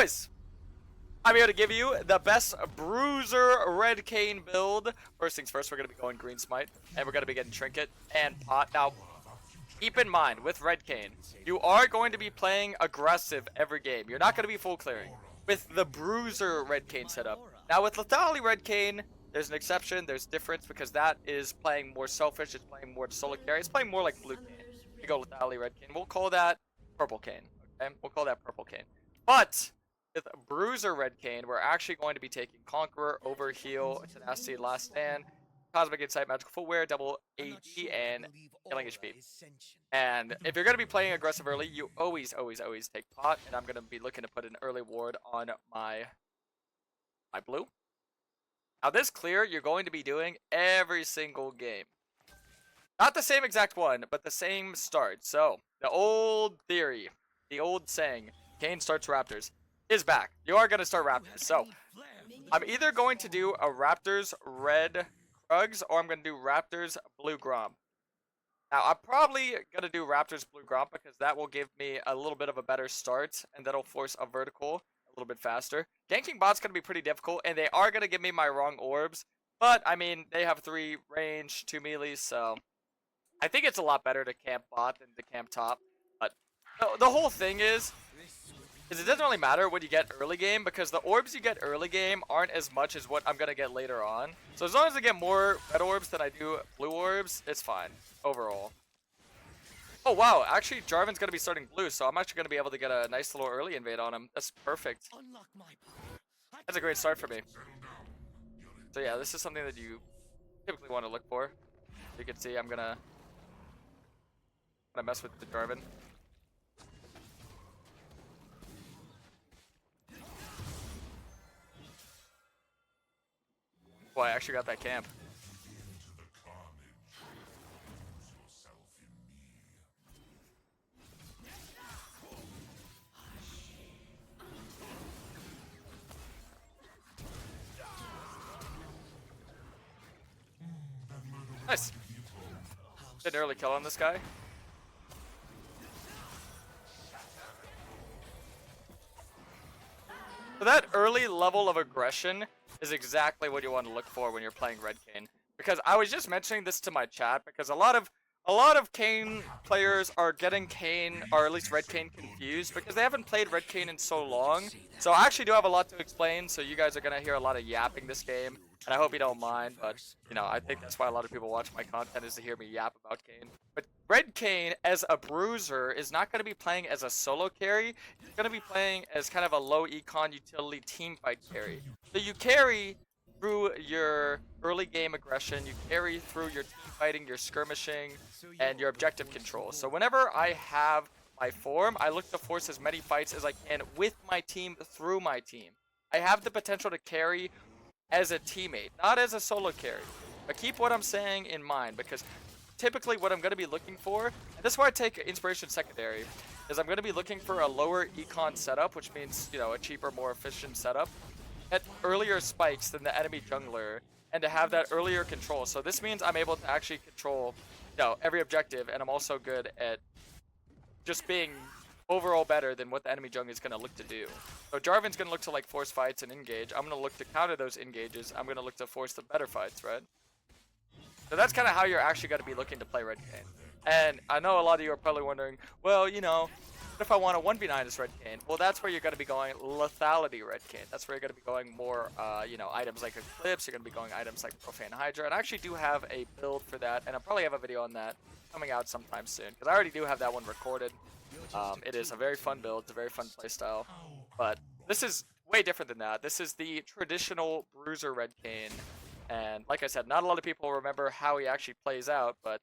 Boys, I'm here to give you the best Bruiser Red Kayn build. First things first, we're going to be going Green Smite, and we're going to be getting Trinket and Pot. Now, keep in mind, with Red Kayn, you are going to be playing aggressive every game. You're not going to be full clearing with the Bruiser Red Kayn setup. Now, with Lethality Red Kayn, there's an exception, there's difference, because that is playing more selfish, it's playing more solo carry, it's playing more like Blue Kayn. You go Lethality Red Kayn, we'll call that Purple Kayn, okay? We'll call that Purple Kayn. But with Bruiser Red Kayn, we're actually going to be taking Conqueror, Overheal, Tenacity, Last Stand, Cosmic Insight, Magical Footwear, double AD, and Killing HP. And if you're going to be playing aggressive early, you always take Pot, and I'm going to be looking to put an early ward on my blue. Now this clear, you're going to be doing every single game. Not the same exact one, but the same start. So, the old theory, the old saying, Kayn starts Raptors, is back. You are going to start Raptors. So, I'm either going to do a Raptors red Krugs, or I'm going to do Raptors blue Gromp. Now, I'm probably going to do Raptors blue Gromp, because that will give me a little bit of a better start, and that'll force a vertical a little bit faster. Ganking bot's going to be pretty difficult, and they are going to give me my wrong orbs, but, I mean, they have 3 range, 2 melee, so I think it's a lot better to camp bot than to camp top. But the whole thing is it doesn't really matter what you get early game, because the orbs you get early game aren't as much as what I'm going to get later on. So as long as I get more red orbs than I do blue orbs, it's fine overall. Oh wow, actually Jarvan's going to be starting blue, so I'm actually going to be able to get a nice little early invade on him. That's perfect. That's a great start for me. So yeah, this is something that you typically want to look for. You can see I'm going to mess with the Jarvan. Boy, I actually got that camp. Nice. Did an early kill on this guy. So that early level of aggression is exactly what you want to look for when you're playing Red Kayn. Because I was just mentioning this to my chat, because a lot of Kayn players are getting Kayn, or at least Red Kayn, confused because they haven't played Red Kayn in so long. So I actually do have a lot to explain, so you guys are going to hear a lot of yapping this game, and I hope you don't mind, but, you know, I think that's why a lot of people watch my content, is to hear me yap about Kayn. But Red Kayn, as a bruiser, is not going to be playing as a solo carry. He's going to be playing as kind of a low econ utility team fight carry. So you carry through your early game aggression, you carry through your team fighting, your skirmishing, and your objective control. So whenever I have my form, I look to force as many fights as I can with my team through my team. I have the potential to carry as a teammate, not as a solo carry. But keep what I'm saying in mind, because typically what I'm going to be looking for, and this is where I take Inspiration Secondary, is I'm going to be looking for a lower econ setup, which means, you know, a cheaper, more efficient setup, at earlier spikes than the enemy jungler, and to have that earlier control. So this means I'm able to actually control, you know, every objective, and I'm also good at just being overall better than what the enemy jungler is going to look to do. So Jarvan's going to look to like force fights and engage. I'm going to look to counter those engages. I'm going to look to force the better fights, right? So that's kind of how you're actually going to be looking to play Red Kayn. And I know a lot of you are probably wondering, well, you know, what if I want a 1v9 as Red Kayn? Well, that's where you're going to be going Lethality Red Kayn. That's where you're going to be going more, you know, items like Eclipse. You're going to be going items like Profane Hydra. And I actually do have a build for that, and I'll probably have a video on that coming out sometime soon, because I already do have that one recorded. It is a very fun build. It's a very fun playstyle. But this is way different than that. This is the traditional Bruiser Red Kayn. And like I said, not a lot of people remember how he actually plays out, but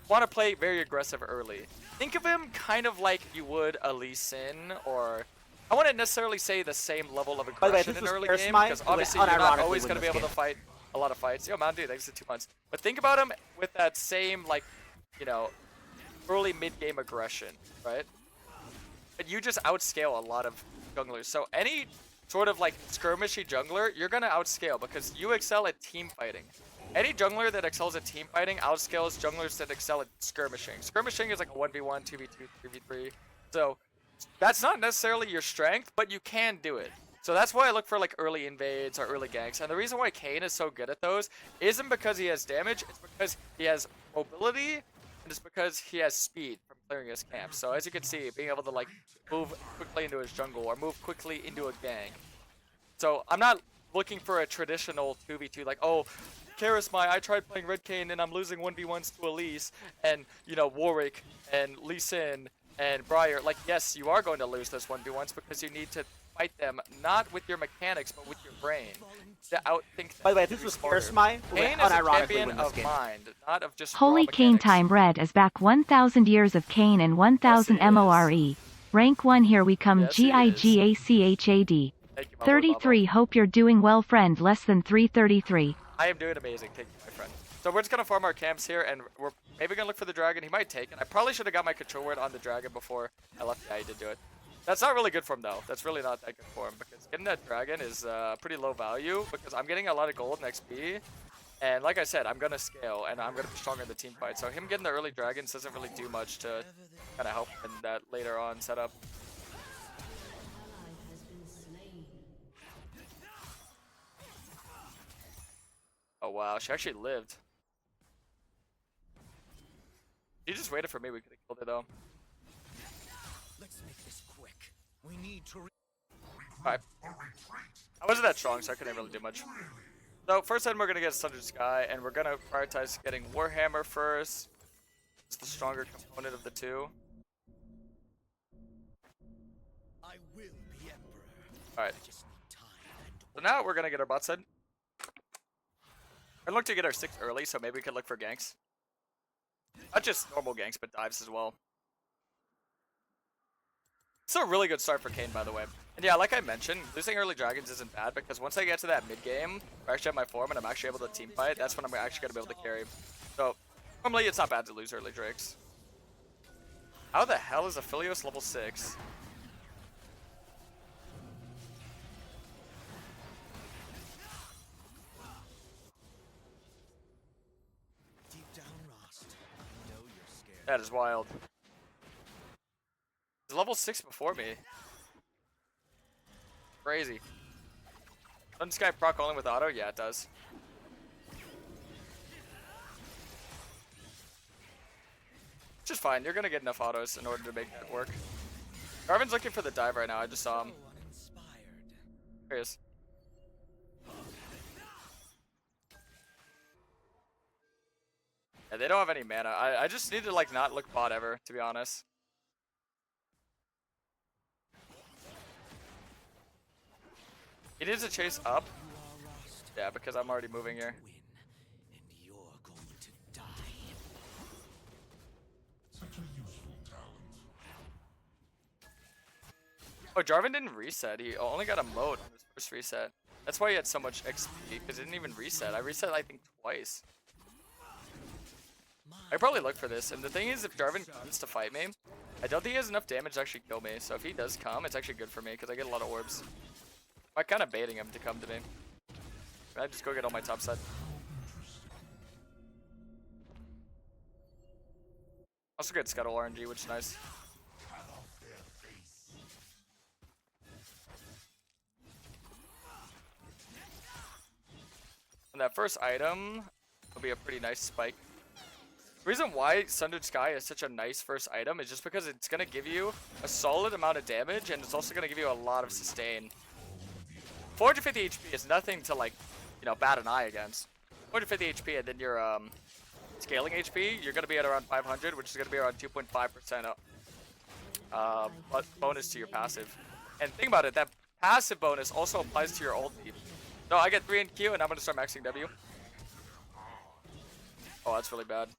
want to play very aggressive early. Think of him kind of like you would a Lee Sin, or I wouldn't necessarily say the same level of aggression in early game, because obviously you're not always going to be able to fight a lot of fights. Yo, Mountain Dew, thanks for 2 months. But think about him with that same, like, you know, early mid-game aggression, right? But you just outscale a lot of junglers. So any sort of like skirmishy jungler, you're gonna outscale because you excel at team fighting. Any jungler that excels at team fighting outscales junglers that excel at skirmishing. Skirmishing is like a 1v1, 2v2, 3v3. So that's not necessarily your strength, but you can do it. So that's why I look for like early invades or early ganks. And the reason why Kayn is so good at those isn't because he has damage, it's because he has mobility, and it's because he has speed from clearing his camp. So as you can see, being able to like move quickly into his jungle or move quickly into a gank. So I'm not looking for a traditional 2v2 like, oh, Karasmai, I tried playing Red Kayn and I'm losing 1v1s to Elise and, you know, Warwick and Lee Sin and Briar. Like, yes, you are going to lose those 1v1s because you need to fight them not with your mechanics but with your brain to outthink them. By the way, this was Karasmai who Kayn went is a unironically champion win this of game. mind, not of just Holy raw Kayn mechanics. time red is back. 1000 years of Kayn and 1000 Yes, it is. MORE. Rank 1 here we come. Yes, it is. GIGACHAD. Thank you, my boy, 33 hope you're doing well friend. Less than 333. I am doing amazing. Thank you, my friend. So we're just gonna farm our camps here, and we're maybe gonna look for the dragon. He might take it. I probably should have got my control word on the dragon before I left. Yeah, he did do it. That's not really good for him though. That's really not that good for him because getting that dragon is pretty low value because I'm getting a lot of gold and XP. And like I said, I'm gonna scale and I'm gonna be stronger in the team fight. So him getting the early dragons doesn't really do much to kind of help in that later on setup. Oh wow, she actually lived. She just waited for me. We could have killed her though. Let's make this quick. We need to. Alright. I wasn't that strong, so I couldn't really do much. So first item we're gonna get Sundered Sky, and we're gonna prioritize getting Warhammer first. It's the stronger component of the two. I will be emperor. Alright. I just need time and So now we're gonna get our bot side. We're gonna look to get our 6 early, so maybe we could look for ganks. Not just normal ganks, but dives as well. It's a really good start for Kayn, by the way. And yeah, like I mentioned, losing early dragons isn't bad because once I get to that mid game, I actually have my form and I'm actually able to team fight, that's when I'm actually gonna be able to carry. So normally it's not bad to lose early drakes. How the hell is Aphelios level 6? deep down, Rost. I know you're scared. That is wild. He's level 6 before me. Crazy. Doesn't this guy proc only with auto? Yeah, it does. Which is fine. You're gonna get enough autos in order to make that work. Garvin's looking for the dive right now. I just saw him. So uninspired. There he is. Yeah, they don't have any mana. I just need to like not look bot ever, to be honest. He needs to chase up. You are Rost. Yeah, because I'm already moving here. Win, and you're going to die. Oh, Jarvan didn't reset. He only got a moat on his first reset. That's why he had so much XP, because he didn't even reset. I reset, I think, twice. I probably look for this, and the thing is, if Jarvan comes to fight me, I don't think he has enough damage to actually kill me. So if he does come, it's actually good for me, because I get a lot of orbs. I'm kind of baiting him to come to me. I just go get all my top side. Also get Scuttle RNG, which is nice. And that first item will be a pretty nice spike. The reason why Sundered Sky is such a nice first item is just because it's going to give you a solid amount of damage, and it's also going to give you a lot of sustain. 450 HP is nothing to, like, you know, bat an eye against. 450 HP, and then your scaling HP, you're going to be at around 500, which is going to be around 2.5% bonus to your passive. And think about it, that passive bonus also applies to your ulti. No, I get 3 in Q, and I'm going to start maxing W. Oh, that's really bad.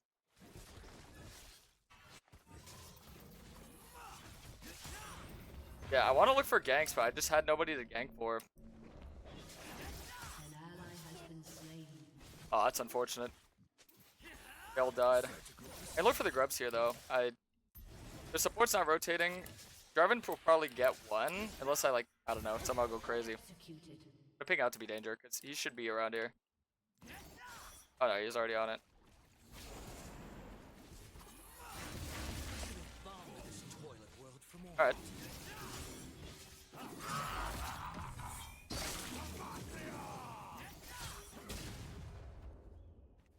Yeah, I want to look for ganks, but I just had nobody to gank for. Oh, that's unfortunate. They all died. I look for the grubs here, though. The support's not rotating. Jarvan will probably get one, unless I don't know, somehow go crazy. I'm picking out to be danger, because he should be around here. Oh no, he's already on it. Bomb this toilet world for more. Alright.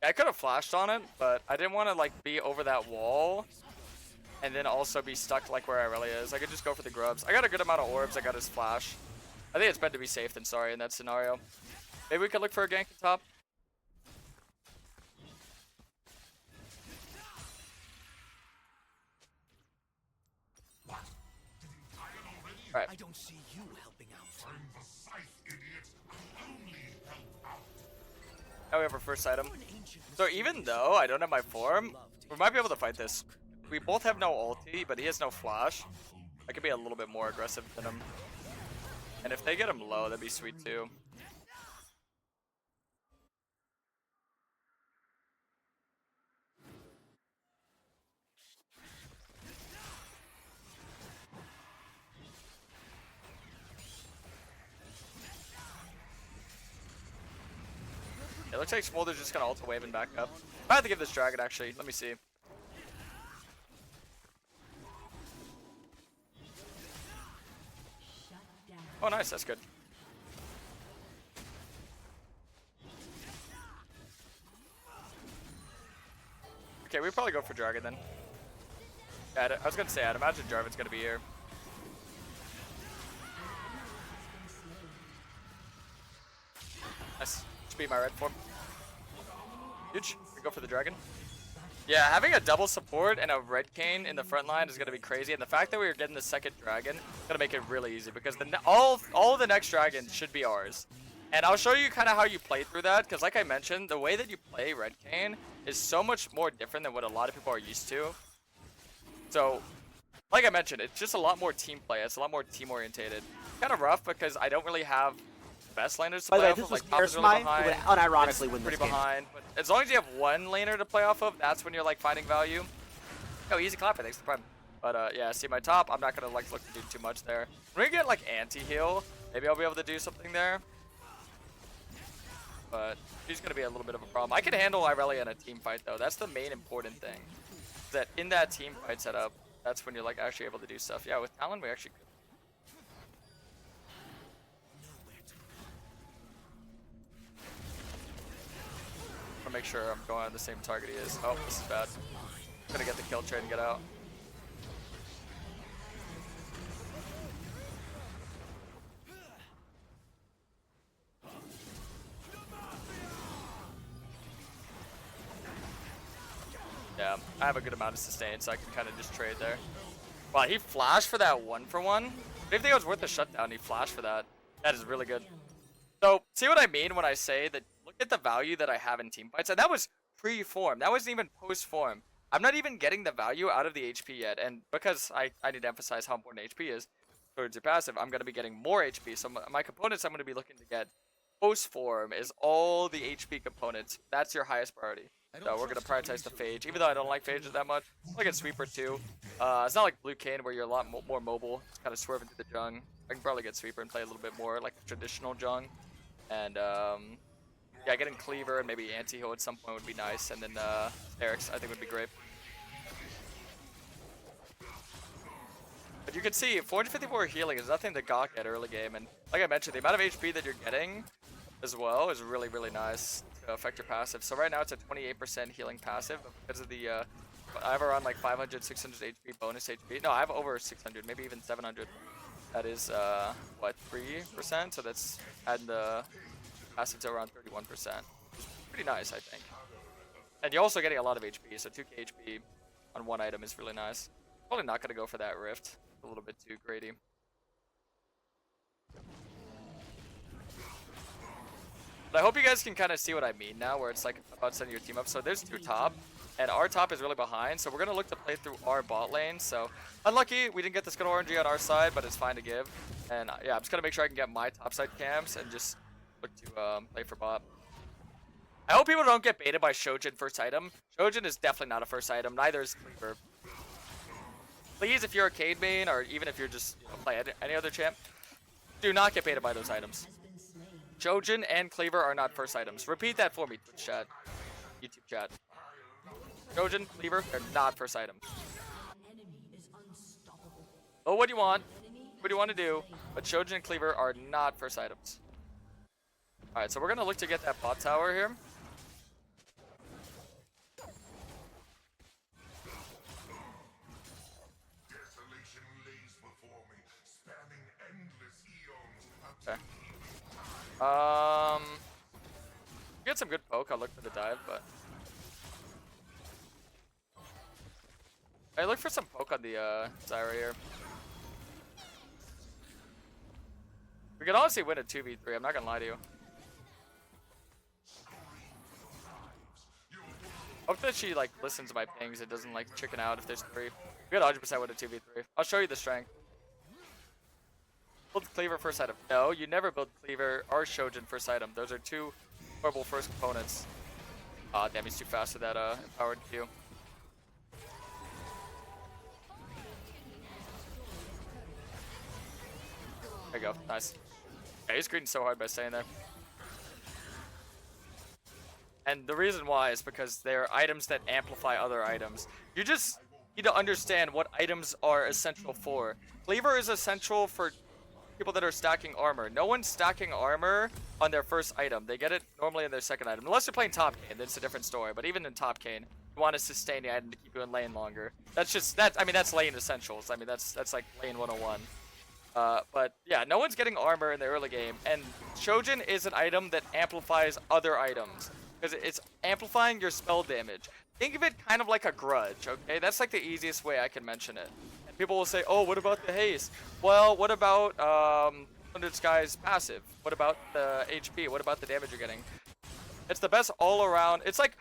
I could have flashed on it, but I didn't want to like be over that wall and then also be stuck like where Irelia is. I could just go for the grubs. I got a good amount of orbs. I got his flash. I think it's better to be safe than sorry in that scenario. Maybe we could look for a gank at top. Alright. I don't see you helping out. Now we have our first item. So even though I don't have my form, we might be able to fight this. We both have no ulti, but he has no flash. I could be a little bit more aggressive than him. And if they get him low, that'd be sweet too. It looks like Smolder's just gonna ult wave and back up. I have to give this dragon actually. Let me see. Oh nice, that's good. Okay, we probably go for dragon then. Yeah, I was gonna say, I'd imagine Jarvan's gonna be here. Nice. Just beat my red form. Huge. We go for the dragon. Yeah, having a double support and a red Kayn in the front line is going to be crazy. And the fact that we are getting the second dragon is going to make it really easy because all of the next dragons should be ours. And I'll show you kind of how you play through that because like I mentioned, the way that you play red Kayn is so much more different than what a lot of people are used to. So, like I mentioned, it's just a lot more team play. It's a lot more team orientated. Kind of rough because I don't really have best laners to By the play way, off this of. was Like, top is really Karasmai, who behind. would unironically win Pretty this game. behind. But as long as you have one laner to play off of, that's when you're like finding value. Oh, easy clapper, thanks for the prime. But yeah, see my top, I'm not gonna like look to do too much there. When we get like anti-heal, maybe I'll be able to do something there. But she's gonna be a little bit of a problem. I can handle Irelia in a team fight though. That's the main important thing. That in that team fight setup, that's when you're like actually able to do stuff. Yeah, with Talon we actually could. I'm gonna make sure I'm going on the same target he is. Oh, this is bad. I'm gonna get the kill trade and get out. Yeah, I have a good amount of sustain, so I can kind of just trade there. Wow, he flashed for that 1-for-1. If it was worth a shutdown, he flashed for that. That is really good. So, see what I mean when I say that look at the value that I have in team fights. And that was pre-form. That wasn't even post-form. I'm not even getting the value out of the HP yet. And because I need to emphasize how important HP is towards your passive, I'm going to be getting more HP. So my components I'm going to be looking to get post-form is all the HP components. That's your highest priority. So we're going to prioritize the Phage. Even though I don't like Phages that much, I like a Sweeper too. It's not like Blue Kayn where you're a lot more mobile. Just kind of swerving through the jung. I can probably get Sweeper and play a little bit more like a traditional jung. And yeah, getting Cleaver and maybe anti-heal at some point would be nice. And then Eric's I think would be great. But you can see 454 healing is nothing to gawk at early game. And like I mentioned, the amount of HP that you're getting as well is really, really nice to affect your passive. So right now it's a 28% healing passive because of the, I have around like 500, 600 HP bonus HP. No, I have over 600, maybe even 700. That is, what, 3%? So that's adding the passive to around 31%. Pretty nice, I think. And you're also getting a lot of HP, so 2k HP on one item is really nice. Probably not going to go for that Rift. A little bit too greedy. But I hope you guys can kind of see what I mean now, where it's like about setting your team up. So there's two top, and our top is really behind. So we're going to look to play through our bot lane. So unlucky, we didn't get this good RNG on our side, but it's fine to give. And yeah, I'm just going to make sure I can get my top side camps and just look to play for bot. I hope people don't get baited by Shojin first item. Shojin is definitely not a first item. Neither is Cleaver. Please, if you're a Cade main, or even if you're just play any other champ, do not get baited by those items. Shojin and Cleaver are not first items. Repeat that for me, Twitch chat, YouTube chat. Shojin, Cleaver, they're not first items. Oh, what do you want? What do you want to do? But Shojin and Cleaver are not first items. Alright, so we're going to look to get that bot tower here. Get some good poke. I'll look for the dive, but I look for some poke on the Zyra here. We could honestly win a 2v3. I'm not gonna lie to you. Hope that she like listens to my pings and doesn't like chicken out if there's 3. We could 100% win a 2v3. I'll show you the strength. Build Cleaver first item. No, you never build Cleaver or Shojin first item. Those are 2 horrible first components. Aw, damn, he's too fast for that empowered Q. There you go. Nice. Yeah, he's greeting so hard by staying there. And the reason why is because they're items that amplify other items. You just need to understand what items are essential for. Cleaver is essential for people that are stacking armor. No one's stacking armor on their first item. They get it normally in their second item. Unless you're playing top Kayn, then it's a different story. But even in top Kayn, you want to sustain the item to keep you in lane longer. That's just, I mean, that's lane essentials. I mean, that's like lane 101. But yeah, no one's getting armor in the early game. And Shojin is an item that amplifies other items. Because it's amplifying your spell damage. Think of it kind of like a grudge, okay? That's like the easiest way I can mention it. And people will say, oh, what about the haste? Well, what about 100 Sky's passive? What about the HP? What about the damage you're getting? It's the best all around. It's like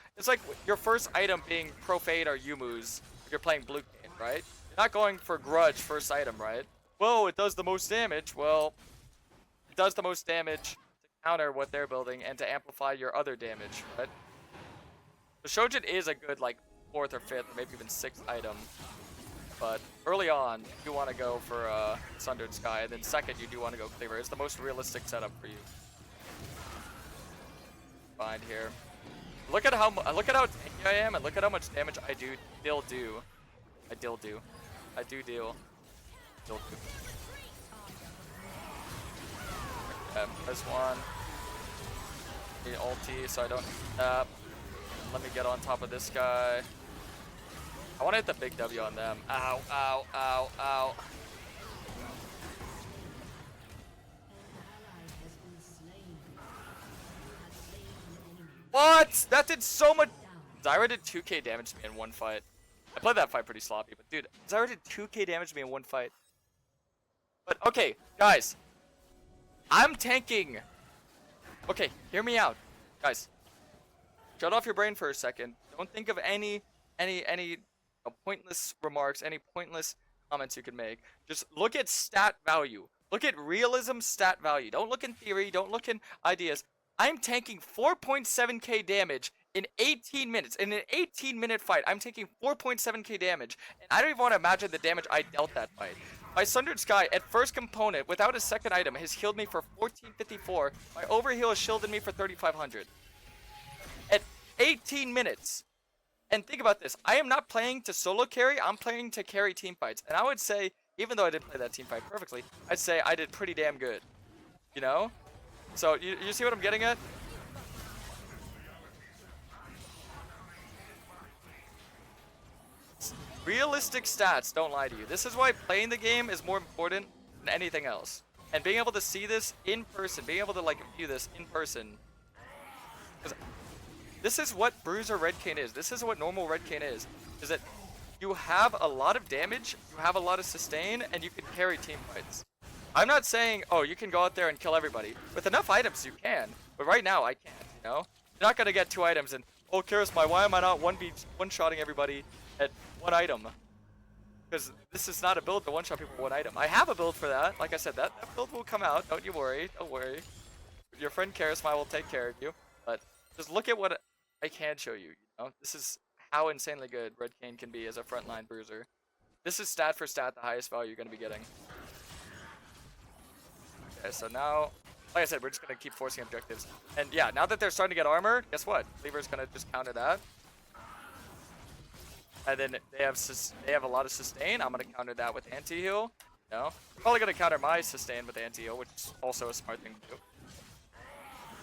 your first item being Profane or Yumu's if you're playing Blue Kayn, right? You're not going for grudge first item, right? Well, it does the most damage. Well, it does the most damage counter what they're building and to amplify your other damage, right? The Shojin is a good like 4th or 5th, or maybe even 6th item, but early on you want to go for Sundered Sky, and then second you do want to go Cleaver. It's the most realistic setup for you. Find here. Look at how tanky I am, and look at how much damage I do. I do deal. There's one. Need ulti so I don't tap. Let me get on top of this guy. I want to hit the big W on them. Ow, ow, ow, ow. What? That did so much. Zyra did 2k damage to me in one fight. I played that fight pretty sloppy, but dude, Zyra did 2k damage to me in one fight. But okay, guys. I'm tanking. Okay, hear me out. Guys, shut off your brain for a second. Don't think of any pointless remarks, any pointless comments you can make. Just look at stat value. Look at realism stat value. Don't look in theory. Don't look in ideas. I'm tanking 4.7k damage in 18 minutes. In an 18-minute fight, I'm taking 4.7k damage. And I don't even want to imagine the damage I dealt that fight. My Sundered Sky at first component, without a second item, has healed me for 1454. My overheal has shielded me for 3500. At 18 minutes. And think about this. I am not playing to solo carry. I'm playing to carry team fights. And I would say, even though I didn't play that team fight perfectly, I'd say I did pretty damn good. You know? So, you see what I'm getting at? Realistic stats don't lie to you. This is why playing the game is more important than anything else. And being able to see this in person, being able to like view this in person. Because this is what Bruiser Red Kayn is. This is what normal Red Kayn is. Is that you have a lot of damage, you have a lot of sustain, and you can carry team fights. I'm not saying, oh, you can go out there and kill everybody. With enough items, you can. But right now, I can't, you know? You're not going to get 2 items and, oh, Karasmai, why am I not one-shotting everybody at 1 item? Because this is not a build to one-shot people with 1 item. I have a build for that. Like I said, that build will come out. Don't you worry. Don't worry. Your friend Karasmai will take care of you. But just look at what I can show you. You know? This is how insanely good Red Kayn can be as a frontline bruiser. This is stat for stat the highest value you're going to be getting. Okay, so now, like I said, we're just going to keep forcing objectives. And yeah, now that they're starting to get armor, guess what? Cleaver's going to just counter that. And then they have a lot of sustain. I'm going to counter that with anti-heal. No. Probably going to counter my sustain with anti-heal, which is also a smart thing to do.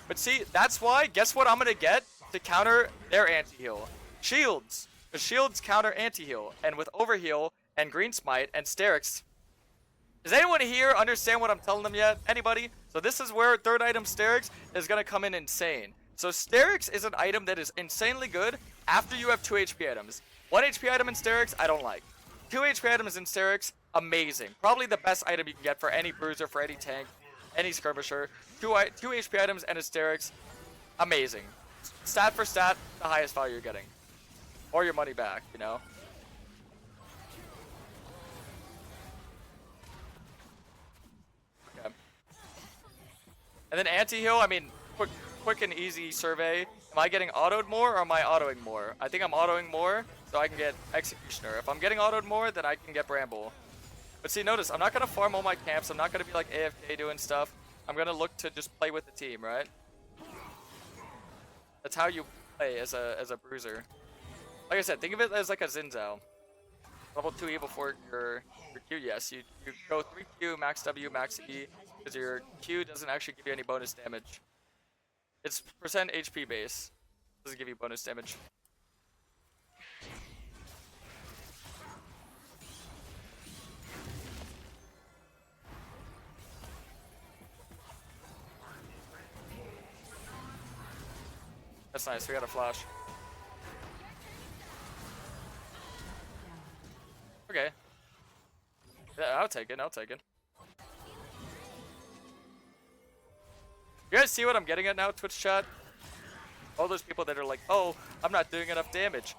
But see, that's why, guess what I'm going to get to counter their anti-heal? Shields. The shields counter anti-heal. And with overheal and green smite and Sterix, Does anyone here understand what I'm telling them yet? Anybody? So this is where third item Sterix is going to come in insane. So Sterix is an item that is insanely good after you have 2 HP items. 1 HP item in Sterix, I don't like. 2 HP items in Sterix, amazing. Probably the best item you can get for any bruiser, for any tank, any skirmisher. 2 HP items and a Sterix, amazing. Stat for stat, the highest value you're getting. Or your money back, you know? Okay. And then anti-heal, I mean, quick and easy survey. Am I getting autoed more or am I autoing more? I think I'm autoing more, so I can get Executioner. If I'm getting autoed more, then I can get Bramble. But see, notice, I'm not going to farm all my camps. I'm not going to be like AFK doing stuff. I'm going to look to just play with the team, right? That's how you play as a bruiser. Like I said, think of it as like a Zinzao. Level 2 E before your Q, yes. You go 3Q, max W, max E, because your Q doesn't actually give you any bonus damage. It's percent HP base. Doesn't give you bonus damage. That's nice, we got a flash. Okay. Yeah, I'll take it, I'll take it. You guys see what I'm getting at now, Twitch chat? All those people that are like, oh, I'm not doing enough damage.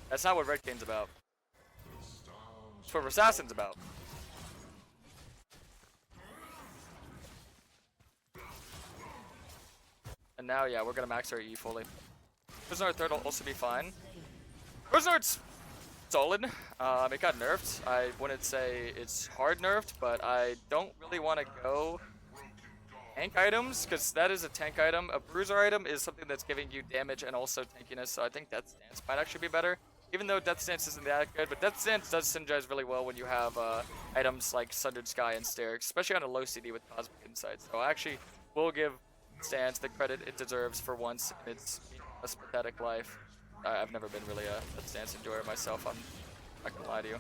That's not what Red Kayn's about. It's what Assassin's about. And now, yeah, we're gonna max our E fully. Prisoner third will also be fine. Prisoner's solid. It got nerfed. I wouldn't say it's hard nerfed, but I don't really want to go tank items, because that is a tank item. A bruiser item is something that's giving you damage and also tankiness, so I think Death Stance might actually be better. Even though Death Stance isn't that good, but Death Stance does synergize really well when you have items like Sundered Sky and Sterix, especially on a low CD with Cosmic Insight. So I actually will give Stance the credit it deserves for once in its less pathetic life. I've never been really a Stance enjoyer myself, I'm not gonna lie to you.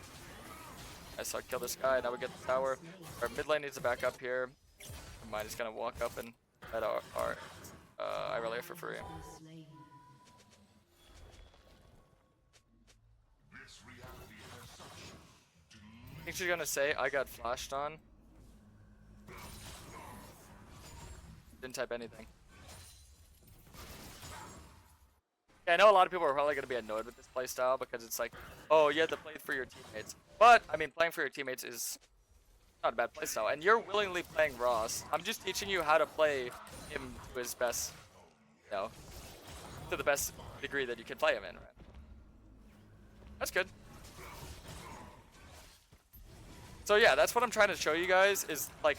I saw kill this guy, now we get the tower. Our mid lane needs to back up here. Mine is gonna walk up and let our Irelia for free. I think she's gonna say I got flashed on. Didn't type anything. Yeah, I know a lot of people are probably gonna be annoyed with this playstyle because it's like, oh, you have to play for your teammates. But I mean, playing for your teammates is not a bad playstyle, and you're willingly playing Ross. I'm just teaching you how to play him to his best, you know, to the best degree that you can play him in, right? That's good. So yeah, that's what I'm trying to show you guys, is like,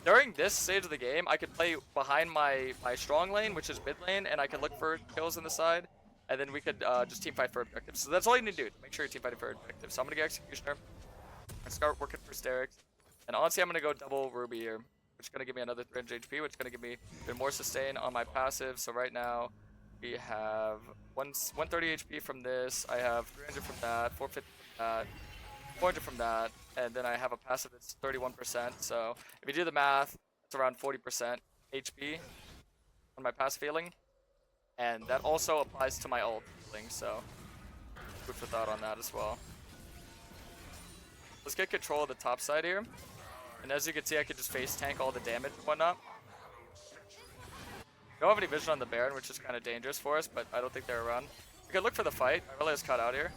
during this stage of the game, I could play behind my strong lane, which is mid lane, and I could look for kills on the side, and then we could just team fight for objectives. So that's all you need to do, make sure you're team fighting for objectives. So I'm gonna get Executioner, and start working for Sterix. And honestly, I'm going to go double Ruby here, which is going to give me another 300 HP, which is going to give me even more sustain on my passive. So right now, we have 130 HP from this, I have 300 from that, 450 from that, 400 from that, and then I have a passive that's 31%. So if you do the math, it's around 40% HP on my passive healing. And that also applies to my ult healing, so food for thought on that as well. Let's get control of the top side here. And as you can see, I can just face tank all the damage and whatnot. Don't have any vision on the Baron, which is kind of dangerous for us, but I don't think they're around. We could look for the fight. I really was cut out here.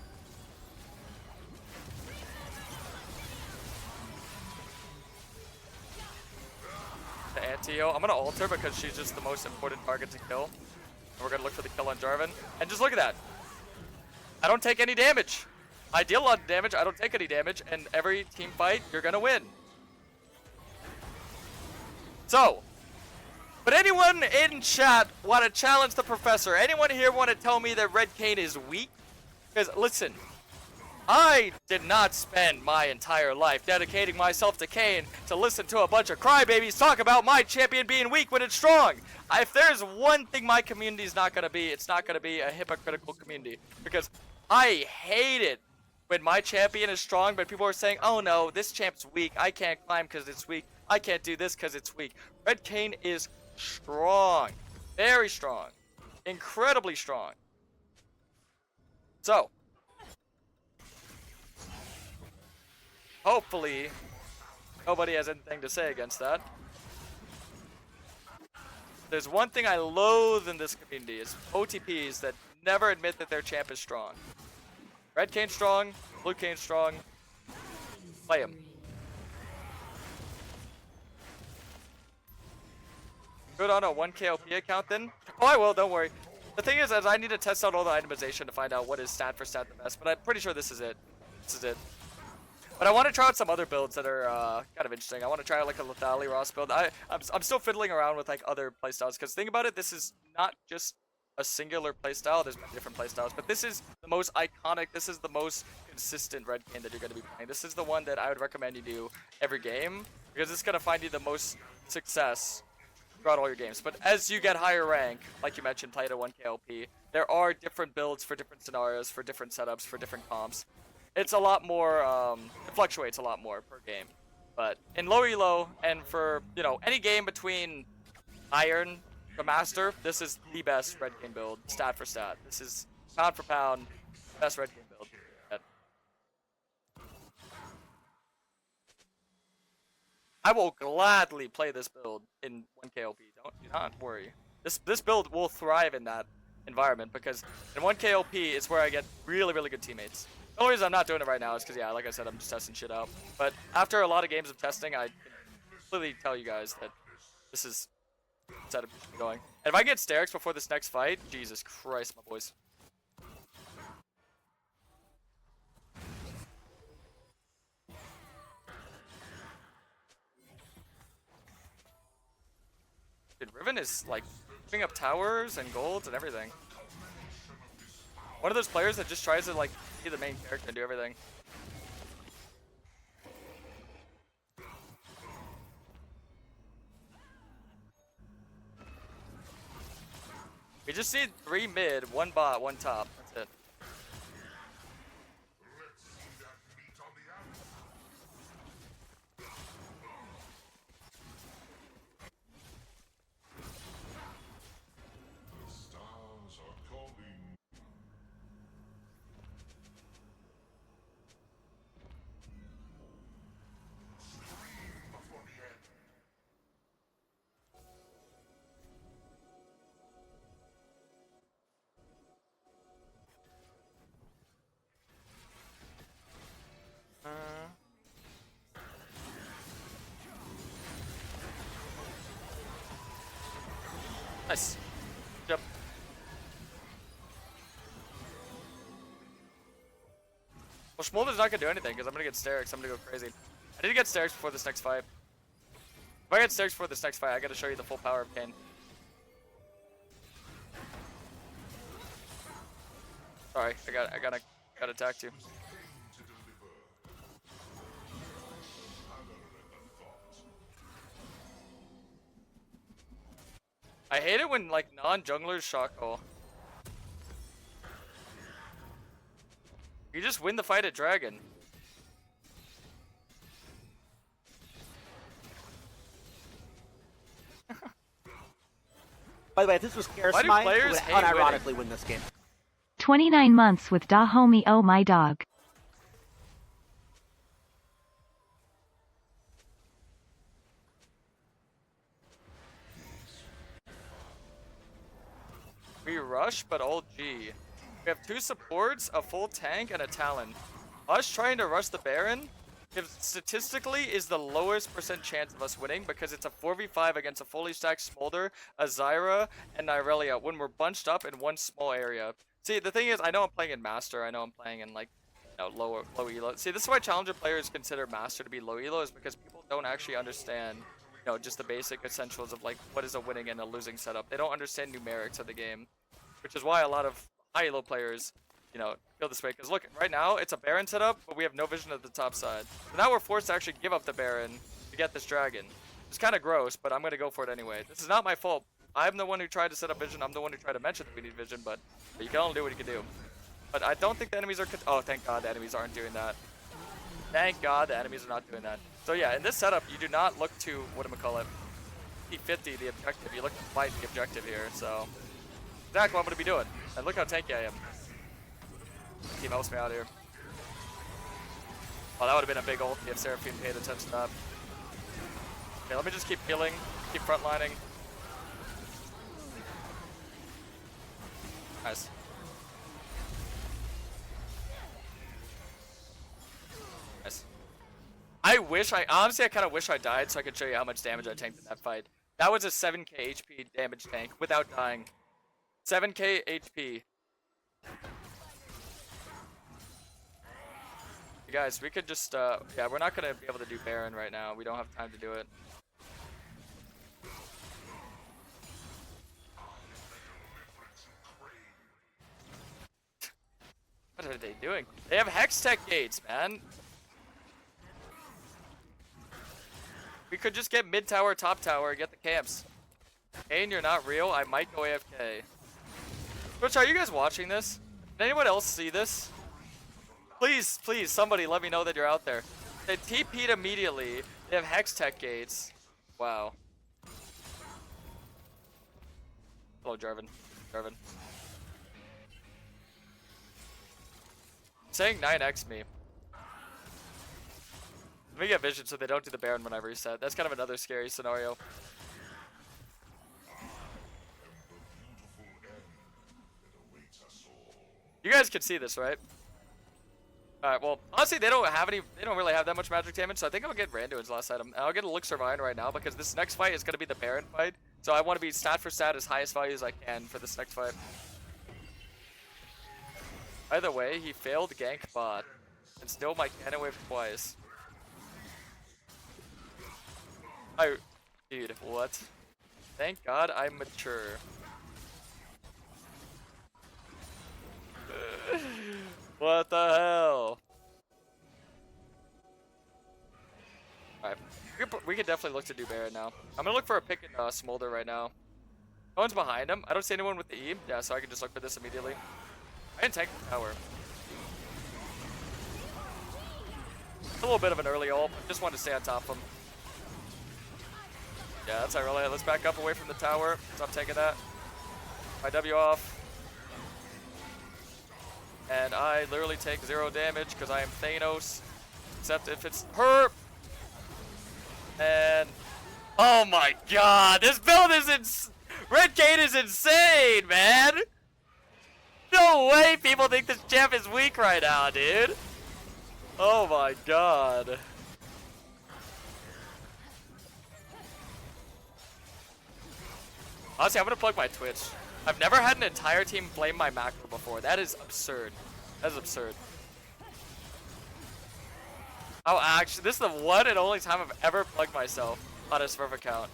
The anti-heal. I'm going to ult her because she's just the most important target to kill. And we're going to look for the kill on Jarvan. And just look at that. I don't take any damage. I deal a lot of damage, I don't take any damage, and every team fight, you're gonna win. So, but anyone in chat want to challenge the professor? Anyone here want to tell me that Red Kayn is weak? Because, listen, I did not spend my entire life dedicating myself to Kayn to listen to a bunch of crybabies talk about my champion being weak when it's strong. If there's one thing my community is not going to be, it's not going to be a hypocritical community. Because I hated when my champion is strong, but people are saying, oh no, this champ's weak. I can't climb because it's weak. I can't do this because it's weak. Red Kayn is strong. Very strong. Incredibly strong. So, hopefully, nobody has anything to say against that. There's one thing I loathe in this community is OTPs that never admit that their champ is strong. Red Kayn strong, Blue Kayn strong. Play him. Good on a 1k OP account then? Oh, I will, don't worry. The thing is I need to test out all the itemization to find out what is stat for stat the best, but I'm pretty sure this is it. This is it. But I want to try out some other builds that are kind of interesting. I want to try out like a Lethality Ross build. I'm still fiddling around with like other playstyles, because think about it, this is not just a singular playstyle. There's many different playstyles, but this is the most iconic, this is the most consistent Red Kayn that you're going to be playing. This is the one that I would recommend you do every game, because it's going to find you the most success throughout all your games. But as you get higher rank, like you mentioned, play at a 1k LP, there are different builds for different scenarios, for different setups, for different comps. It's a lot more, it fluctuates a lot more per game. But in low elo, and for, you know, any game between Iron to Master, this is the best Red Kayn build, stat for stat. This is, pound for pound, best Red Kayn build. I will gladly play this build in 1k LP. Do not worry. This build will thrive in that environment, because in 1k LP is where I get really, really good teammates. The only reason I'm not doing it right now is because, yeah, like I said, I'm just testing shit out. But after a lot of games of testing, I can completely tell you guys that this is the setup you should be going. And if I get Sterix before this next fight, Jesus Christ, my boys. Dude, Riven is, like, picking up towers and golds and everything. One of those players that just tries to, like, be the main character and do everything. We just need 3 mid, 1 bot, 1 top. That's it. Nice. Yep. Well, Smolder's not gonna do anything because I'm gonna get Sterix. I'm gonna go crazy. I need to get Sterix before this next fight. If I get Sterix before this next fight, I gotta show you the full power of Kayn. Sorry, I got attacked too. I hate it when like non-junglers shot call. You just win the fight at Dragon. By the way, if this was Why do Karasmai, it players would hate unironically win this game. 29 months with da homie, oh my dog. We rush, but all G. We have 2 supports, a full tank, and a Talon. Us trying to rush the Baron, statistically, is the lowest % chance of us winning, because it's a 4v5 against a fully stacked Smolder, a Zyra, and Irelia when we're bunched up in one small area. See, the thing is, I know I'm playing in Master, I know I'm playing in, like, you know, low elo. See, this is why Challenger players consider Master to be low elo, is because people don't actually understand, you know, just the basic essentials of, like, what is a winning and a losing setup. They don't understand numerics of the game, which is why a lot of high elo players, you know, feel this way. Because look, right now, it's a Baron setup, but we have no vision of the top side. So now we're forced to actually give up the Baron to get this Dragon. It's kind of gross, but I'm going to go for it anyway. This is not my fault. I'm the one who tried to set up vision. I'm the one who tried to mention that we need vision, but you can only do what you can do. But I don't think the enemies are... Oh, thank God the enemies aren't doing that. Thank God the enemies are not doing that. So yeah, in this setup, you do not look to, whatchamacallit, P50 the objective. You look to fight the objective here, so... Exactly what I'm going to be doing. And look how tanky I am. Team helps me out here. Oh, that would have been a big ulti if Seraphine paid attention to that. Okay, let me just keep healing, keep frontlining. Nice. Nice. Honestly, I kind of wish I died so I could show you how much damage I tanked in that fight. That was a 7k HP damage tank without dying. 7k HP. You guys, we could just, yeah, we're not going to be able to do Baron right now. We don't have time to do it. What are they doing? They have Hex Tech gates, man. We could just get mid tower, top tower, and get the camps. Kayn, you're not real. I might go AFK. Twitch, are you guys watching this? Did anyone else see this? Please, please, somebody let me know that you're out there. They TP'd immediately. They have Hex Tech gates. Wow. Hello, Jarvan. Jarvan. Saying 9x me. Let me get vision so they don't do the Baron when I reset. That's kind of another scary scenario. You guys can see this, right? Alright, well, honestly, they don't really have that much magic damage, so I think I'll get Randuin's last item. And I'll get Elixir Mine right now, because this next fight is going to be the Baron fight. So I want to be stat for stat as highest value as I can for this next fight. Either way, he failed gank bot, and still my cannon wave twice. Dude, what? Thank God I'm mature. What the hell? Alright, we can definitely look to do Baron now. I'm gonna look for a pick and Smolder right now. No one's behind him. I don't see anyone with the E. Yeah, so I can just look for this immediately. I didn't tank the tower. It's a little bit of an early ult, but just wanted to stay on top of him. Yeah, that's Irelia. Let's back up away from the tower. Stop taking that. My W off. And I literally take 0 damage because I am Thanos. Except if it's her. And oh my God, this build is Red Kayn is insane, man. No way people think this champ is weak right now, dude. Oh my God. Honestly, I'm gonna plug my Twitch. I've never had an entire team blame my macro before. That is absurd. That is absurd. Oh, actually, this is the one and only time I've ever plugged myself on a Smurf account.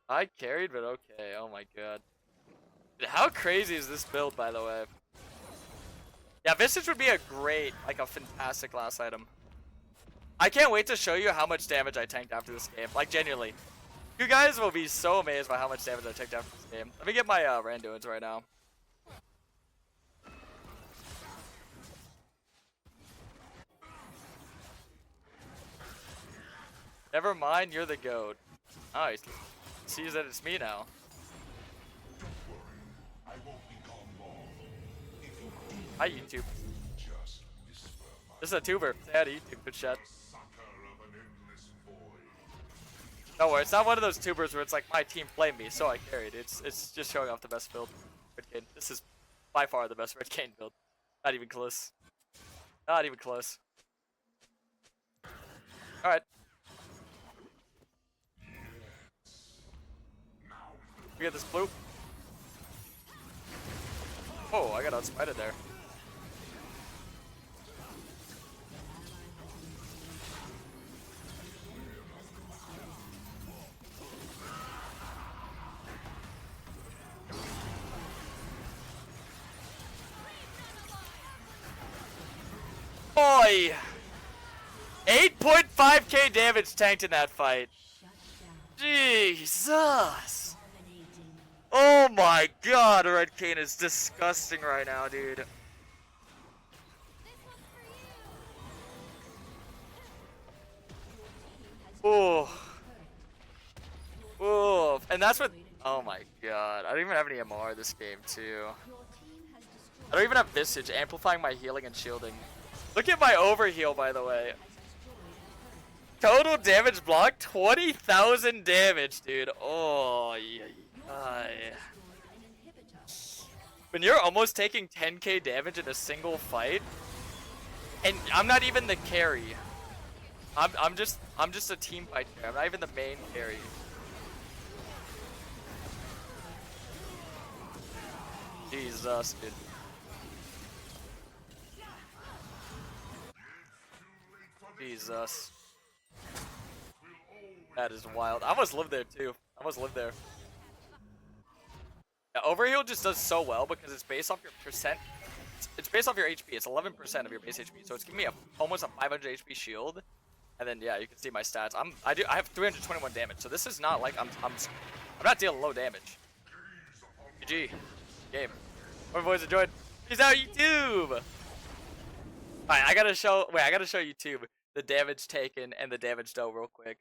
I carried, but okay. Oh my God. Dude, how crazy is this build, by the way? Yeah, Visage would be a great, like a fantastic last item. I can't wait to show you how much damage I tanked after this game. Like, genuinely. You guys will be so amazed by how much damage I tanked after this game. Let me get my Randuins right now. Never mind, you're the GOAT. Nice. Sees that it's me now. Hi, YouTube. This is a tuber. Say hi to YouTube, good chat. Don't worry, it's not one of those tubers where it's like my team played me, so I carried. It's just showing off the best build. Red Kayn. This is by far the best Red Kayn build. Not even close. Not even close. Alright. We get this blue. Oh, I got outspited there. Oy! 8.5k damage tanked in that fight. Jesus! Oh my god, Red Kayn is disgusting right now, dude. Ooh. Ooh. And that's what. Oh my god. I don't even have any MR this game, too. I don't even have Visage, amplifying my healing and shielding. Look at my overheal, by the way. Total damage block, 20,000 damage, dude. Oh, yeah. When you're almost taking 10k damage in a single fight, and I'm not even the carry. I'm just a team fight carry. I'm not even the main carry. Jesus, dude. Jesus. That is wild. I almost lived there too. I almost lived there. Yeah, overheal just does so well because it's based off your percent. It's based off your HP. It's 11% of your base HP, so it's giving me almost a 500 HP shield. And then yeah, you can see my stats. I have 321 damage, so this is not like I'm not dealing low damage. GG. Game. Hope you boys enjoyed. Peace out, YouTube. Alright, I gotta show YouTube the damage taken and the damage dealt real quick.